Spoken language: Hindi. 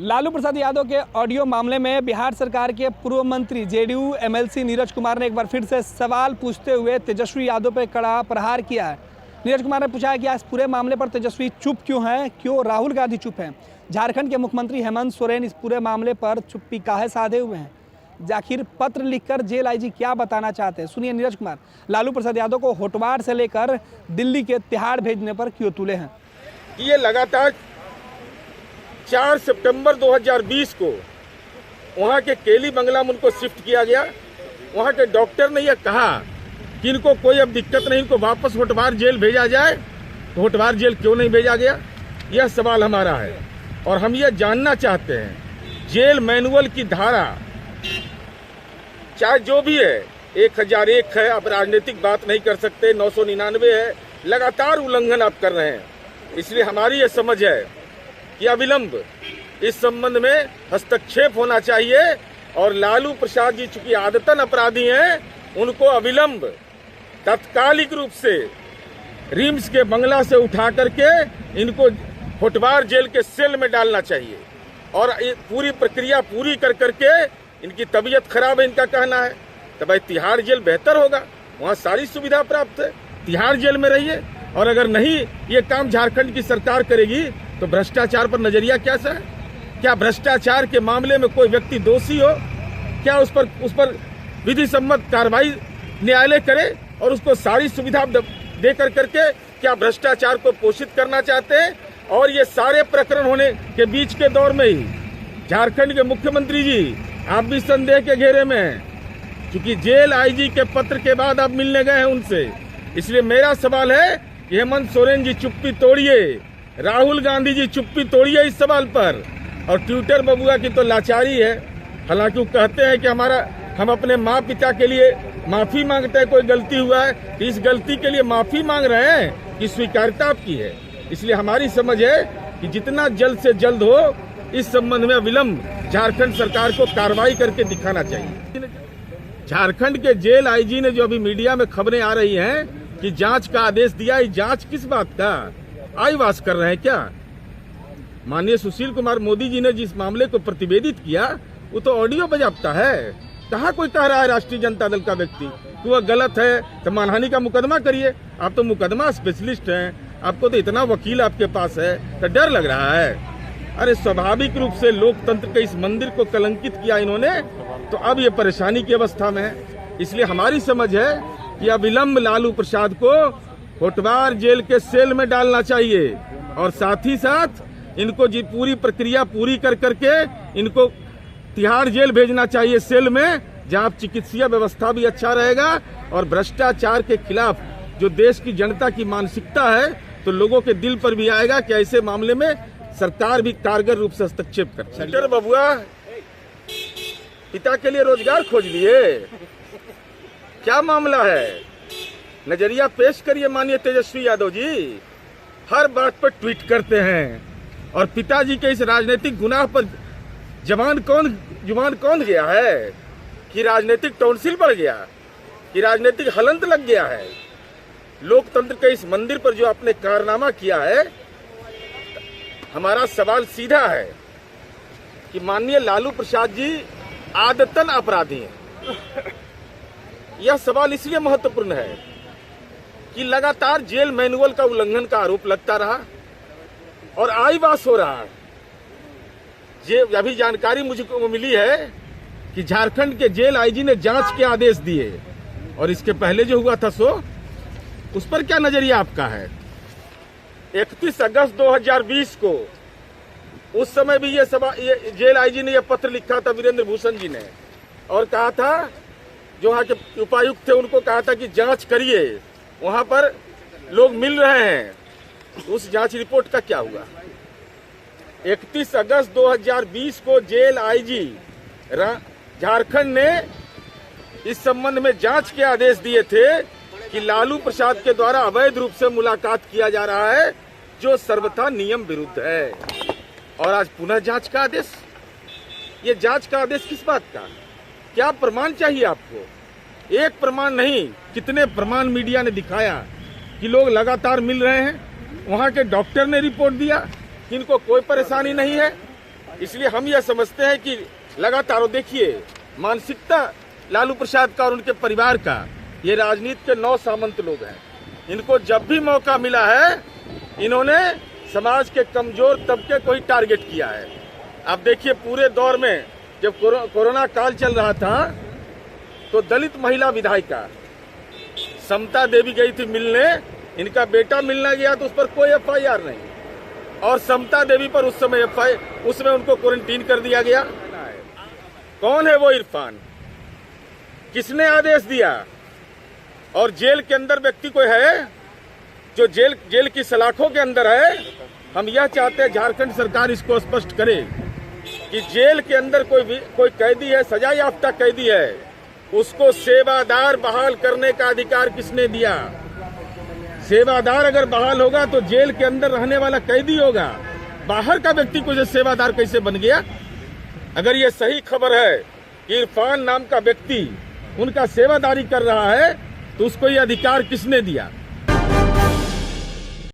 लालू प्रसाद यादव के ऑडियो मामले में बिहार सरकार के पूर्व मंत्री जेडीयू एमएलसी नीरज कुमार ने एक बार फिर से सवाल पूछते हुए तेजस्वी यादव पर कड़ा प्रहार किया है। नीरज कुमार ने पूछा है कि इस पूरे मामले पर तेजस्वी चुप क्यों हैं, क्यों राहुल गांधी चुप हैं, झारखंड के मुख्यमंत्री हेमंत सोरेन इस पूरे मामले पर चुप्पी काहे साधे हुए हैं, आखिर पत्र लिखकर जेल आईजी क्या बताना चाहते हैं। सुनिए नीरज कुमार लालू प्रसाद यादव को होटवार से लेकर दिल्ली के तिहाड़ भेजने पर क्यों तुले हैं। ये लगातार 4 सितंबर 2020 को वहाँ के केली बंगला में उनको शिफ्ट किया गया। वहाँ के डॉक्टर ने यह कहा कि इनको कोई अब दिक्कत नहीं, इनको वापस होटवार जेल भेजा जाए। तो होटवार जेल क्यों नहीं भेजा गया, यह सवाल हमारा है। और हम यह जानना चाहते हैं जेल मैनुअल की धारा चाहे जो भी है 1001 है, आप राजनीतिक बात नहीं कर सकते, 999 है, लगातार उल्लंघन आप कर रहे हैं। इसलिए हमारी यह समझ है कि अविलंब इस संबंध में हस्तक्षेप होना चाहिए और लालू प्रसाद जी चूंकि आदतन अपराधी हैं, उनको अविलंब तात्कालिक रूप से रिम्स के बंगला से उठा करके इनको होटवार जेल के सेल में डालना चाहिए। और पूरी प्रक्रिया पूरी कर करके, इनकी तबीयत खराब है इनका कहना है, तो भाई तिहाड़ जेल बेहतर होगा, वहाँ सारी सुविधा प्राप्त है, तिहाड़ जेल में रहिए। और अगर नहीं ये काम झारखंड की सरकार करेगी तो भ्रष्टाचार पर नजरिया कैसा है? क्या भ्रष्टाचार के मामले में कोई व्यक्ति दोषी हो, क्या उस पर विधि सम्मत कार्रवाई न्यायालय करे और उसको सारी सुविधा दे करके क्या भ्रष्टाचार को पोषित करना चाहते हैं? और ये सारे प्रकरण होने के बीच के दौर में ही झारखंड के मुख्यमंत्री जी आप भी संदेह के घेरे में हैं, क्योंकि जेल आईजी के पत्र के बाद आप मिलने गए हैं उनसे। इसलिए मेरा सवाल है कि हेमंत सोरेन जी चुप्पी तोड़िए, राहुल गांधी जी चुप्पी तोड़िए इस सवाल पर। और ट्विटर बबुआ की तो लाचारी है, हालांकि वो कहते हैं कि हम अपने माँ पिता के लिए माफी मांगते हैं, कोई गलती हुआ है कि इस गलती के लिए माफी मांग रहे हैं कि स्वीकार्यता आपकी है। इसलिए हमारी समझ है कि जितना जल्द से जल्द हो इस संबंध में विलंब झारखंड सरकार को कार्रवाई करके दिखाना चाहिए। झारखंड के जेल आईजी ने जो अभी मीडिया में खबरें आ रही हैं कि जांच का आदेश दिया, ये जांच किस बात का? आईवास कर रहे हैं क्या? माननीय सुशील कुमार मोदी जी ने जिस मामले को प्रतिवेदित किया वो तो ऑडियो बजाबता है। कहाँ कोई कह रहा है राष्ट्रीय जनता दल का व्यक्ति कि वह गलत है तो मानहानि का मुकदमा करिए। आप तो मुकदमा स्पेशलिस्ट हैं, आपको तो इतना वकील आपके पास है, तो डर लग रहा है। अरे स्वाभाविक रूप से लोकतंत्र के इस मंदिर को कलंकित किया इन्होंने, तो अब ये परेशानी की अवस्था में है। इसलिए हमारी समझ है कि अविलंब लालू प्रसाद को होटवार जेल के सेल में डालना चाहिए और साथ ही साथ इनको जी पूरी प्रक्रिया पूरी कर करके इनको तिहाड़ जेल भेजना चाहिए सेल में, जहां चिकित्सीय व्यवस्था भी अच्छा रहेगा और भ्रष्टाचार के खिलाफ जो देश की जनता की मानसिकता है तो लोगों के दिल पर भी आएगा कि ऐसे मामले में सरकार भी कारगर रूप से हस्तक्षेप कर। सेंटर बबुआ पिता के लिए रोजगार खोज लिए, क्या मामला है? नजरिया पेश करिए। माननीय तेजस्वी यादव जी हर बात पर ट्वीट करते हैं और पिताजी के इस राजनीतिक गुनाह पर जुबान कौन गया है कि राजनीतिक टॉन्सिल बढ़ गया, कि राजनीतिक हलंत लग गया है। लोकतंत्र के इस मंदिर पर जो आपने कारनामा किया है, हमारा सवाल सीधा है कि माननीय लालू प्रसाद जी आदतन अपराधी हैं। यह सवाल इसलिए महत्वपूर्ण है कि लगातार जेल मैनुअल का उल्लंघन का आरोप लगता रहा और आईवास हो रहा है। अभी जानकारी मुझको मिली है कि झारखंड के जेल आईजी ने जांच के आदेश दिए और इसके पहले जो हुआ था सो उस पर क्या नजरिया आपका है? 31 अगस्त 2020 को उस समय भी ये जेल आईजी ने यह पत्र लिखा था वीरेंद्र भूषण जी ने, और कहा था जो वहाँ के उपायुक्त थे उनको कहा था कि जांच करिए, वहां पर लोग मिल रहे हैं। उस जांच रिपोर्ट का क्या हुआ? 31 अगस्त 2020 को जेल आईजी झारखंड ने इस संबंध में जांच के आदेश दिए थे कि लालू प्रसाद के द्वारा अवैध रूप से मुलाकात किया जा रहा है, जो सर्वथा नियम विरुद्ध है। और आज पुनः जांच का आदेश। ये जांच का आदेश किस बात का? क्या प्रमाण चाहिए आपको? एक प्रमाण नहीं, कितने प्रमाण मीडिया ने दिखाया कि लोग लगातार मिल रहे हैं। वहां के डॉक्टर ने रिपोर्ट दिया कि इनको कोई परेशानी नहीं है, इसलिए हम यह समझते हैं कि लगातार देखिए मानसिकता लालू प्रसाद का और उनके परिवार का, ये राजनीति के 9 सामंत लोग हैं। इनको जब भी मौका मिला है इन्होंने समाज के कमजोर तबके को ही टारगेट किया है। आप देखिए पूरे दौर में जब कोरोना काल चल रहा था तो दलित महिला विधायिका समता देवी गई थी मिलने, इनका बेटा मिलना गया तो उस पर कोई FIR नहीं, और समता देवी पर उसमें उनको क्वारंटीन कर दिया गया। कौन है वो इरफान, किसने आदेश दिया? और जेल के अंदर व्यक्ति कोई है जो जेल की सलाखों के अंदर है? हम यह चाहते हैं झारखंड सरकार इसको स्पष्ट करे कि जेल के अंदर कोई कैदी है, सजा याफ्ता कैदी है, उसको सेवादार बहाल करने का अधिकार किसने दिया? सेवादार अगर बहाल होगा तो जेल के अंदर रहने वाला कैदी होगा, बाहर का व्यक्ति को सेवादार कैसे बन गया? अगर ये सही खबर है कि इरफान नाम का व्यक्ति उनका सेवादारी कर रहा है तो उसको ये अधिकार किसने दिया?